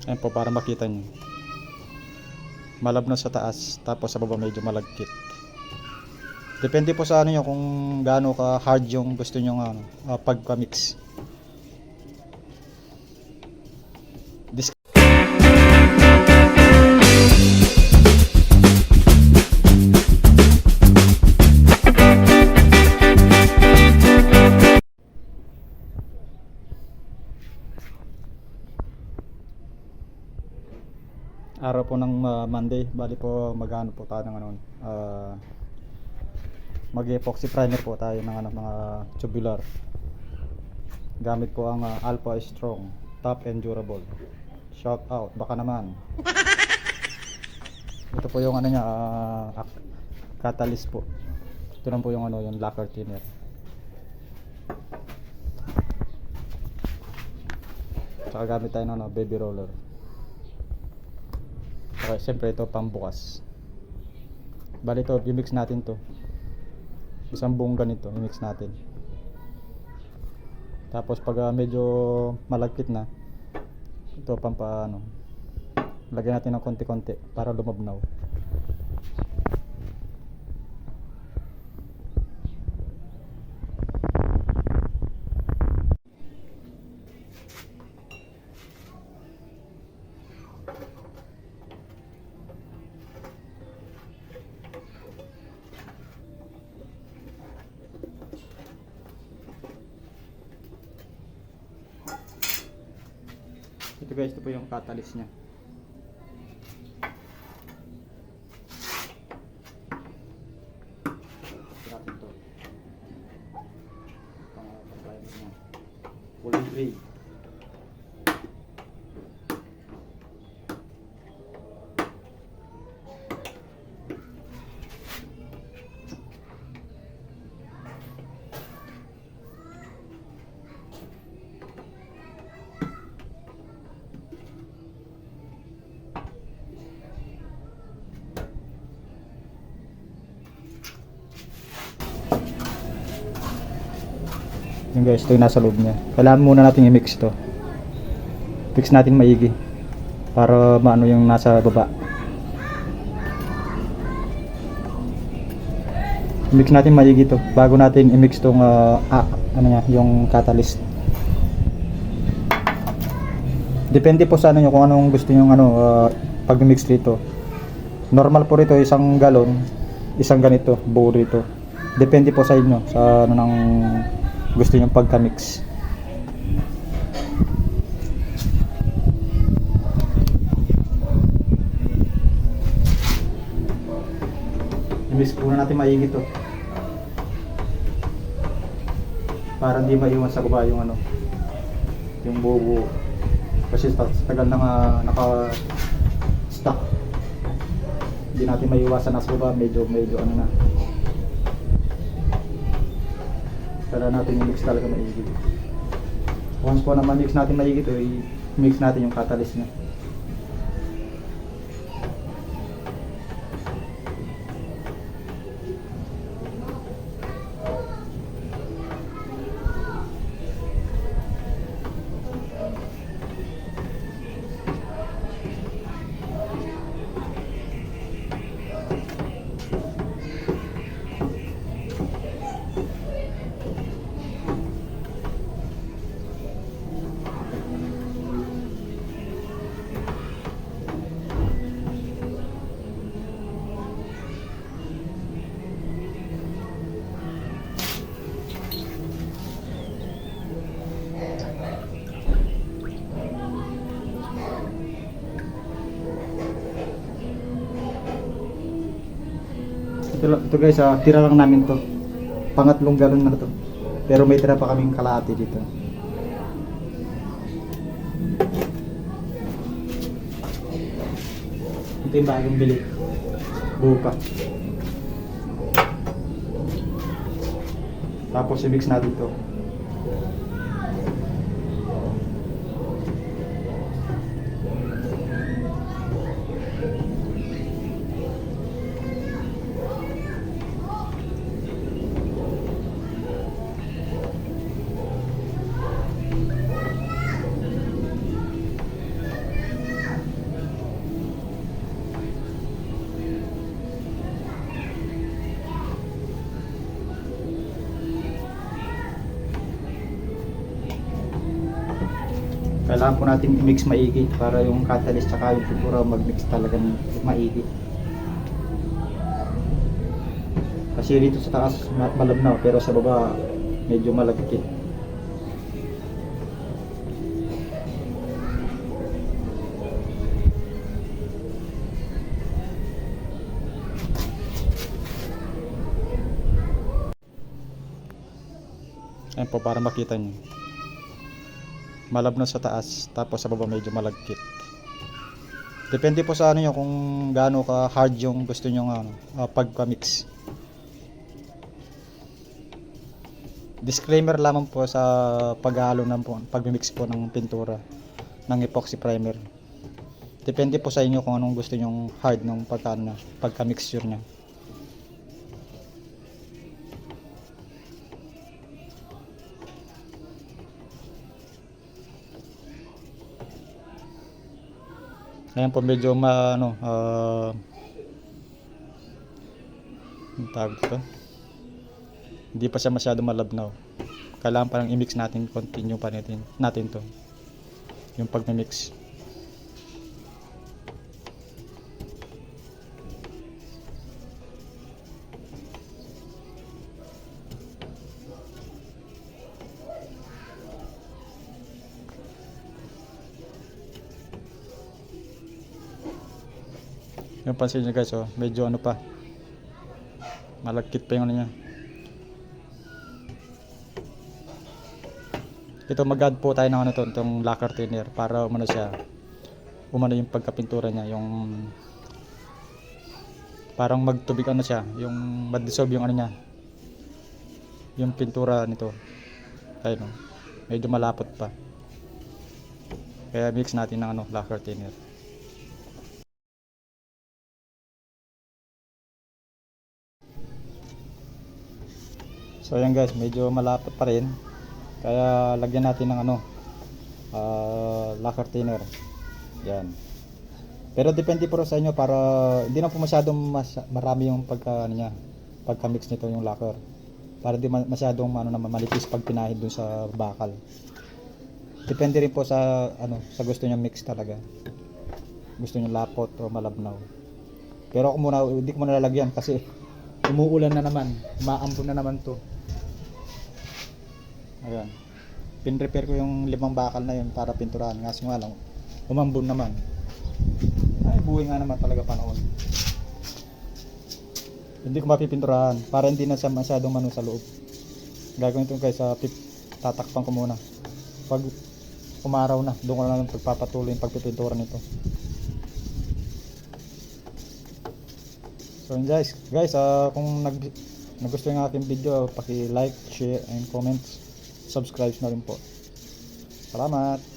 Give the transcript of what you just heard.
Ayan po, para makita nyo. Malabnaw sa taas, tapos sa baba medyo malagkit. Depende po sa ano nyo kung gaano ka hard yung gusto nyo pagka-mix. Araw po ng Monday, bali po magano po tayo ng mag-epoxy primer po tayo ng mga tubular. Gamit po ang Alpha Strong Top and Durable. Shout out, baka naman. Ito po yung niya, catalyst po. Ito lang po yung yung lacquer thinner. Tsaka gamit tayo ng baby roller. Okay, siyempre ito pambukas. Bali ito, i-mix natin to. Isang buong ganito, i-mix natin. Tapos pag medyo malagkit na, ito lagyan natin ng konti-konti para lumabnaw. Ito guys, ito po yung catalyst nya. Natin to. Pang-primer nya. Full grade. Yung guys, ito yung nasa loob niya. Kailangan muna natin i-mix to. Mix natin maigi para maano yung nasa baba. Mix natin maigi to bago natin i-mix tong yung catalyst. Depende po sa nyo kung anong gusto niyo pag-mix dito. Normal po rito isang galon, isang ganito, buo rito. Depende po sa inyo sa nang gusto nyo pagka-mix. I-mix muna natin maigi to para hindi maiwan sa baba yung yung buo, kasi tagal na naka-stuck. Hindi natin maiwasan nasa baba, medyo na. Para natin i-mix talaga maigi. Once po na ma-mix natin maigi ito, i-mix natin yung catalyst nya. Ito guys, tira lang namin to. Pangatlong galon na to. Pero may tira pa kaming kalahati dito. Ito yung bagong bili. Buo pa. Tapos i-mix natin to. Kailangan po natin i-mix maigi para yung catalyst tsaka yung pintura mag-mix talaga ng maigi. Kasi dito sa taas malabnaw pero sa baba medyo malagkit. Ayan po para makita nyo. Malabnaw sa taas tapos sa baba medyo malagkit. Depende po sa ano nyo kung gaano ka hard yung gusto nyo pagka-mix. Disclaimer lamang po sa paghalo ng pag-mix po ng pintura ng epoxy primer. Depende po sa inyo kung anong gusto nyong hard ng pagka-mixture nya. Ngayon po medyo ang tawag dito, hindi pa siya masyado malabnaw. Kailangan pa lang i-mix natin, continue pa natin to yung pag-mix. Yung pansin nyo guys, oh, medyo ano pa, malagkit pa yung ano niya. Ito mag-add po tayo ng ano to, itong lacquer thinner para umano siya, umano yung pagkapintura niya, yung parang magtubig ano siya, yung mag-dissolve yung ano niya, yung pintura nito. Ayun, oh, medyo malapot pa. Kaya mix natin ng ano, lacquer thinner. So ayan guys, medyo malapot pa rin. Kaya lagyan natin ng ano, lacquer thinner. Yan. Pero depende po sa inyo para hindi na po masyadong marami yung pagka-mix nito yung lacquer. Para di masyadong manipis pag pinahid dun sa bakal. Depende rin po sa sa gusto niyo mix talaga. Gusto niyo lapot o malabnaw. Pero ako muna, hindi ko muna lalagyan kasi umuulan na naman, maambon na naman to. Ayan, pin-repair ko yung 5 bakal na yun para pinturahan, ngaso nga lang umambon naman. Ay buhay nga naman talaga panahon. Hindi ko mapipinturahan para hindi na siya masyadong sa loob. Gagawin ito guys, tatakpan ko muna. Pag umaraw na, doon ko na lang pagpapatuloy yung pagpipintura nito. So guys, kung nagustuhan ng aking video, paki-like, share, and comment. Subscribe na rin po. Salamat!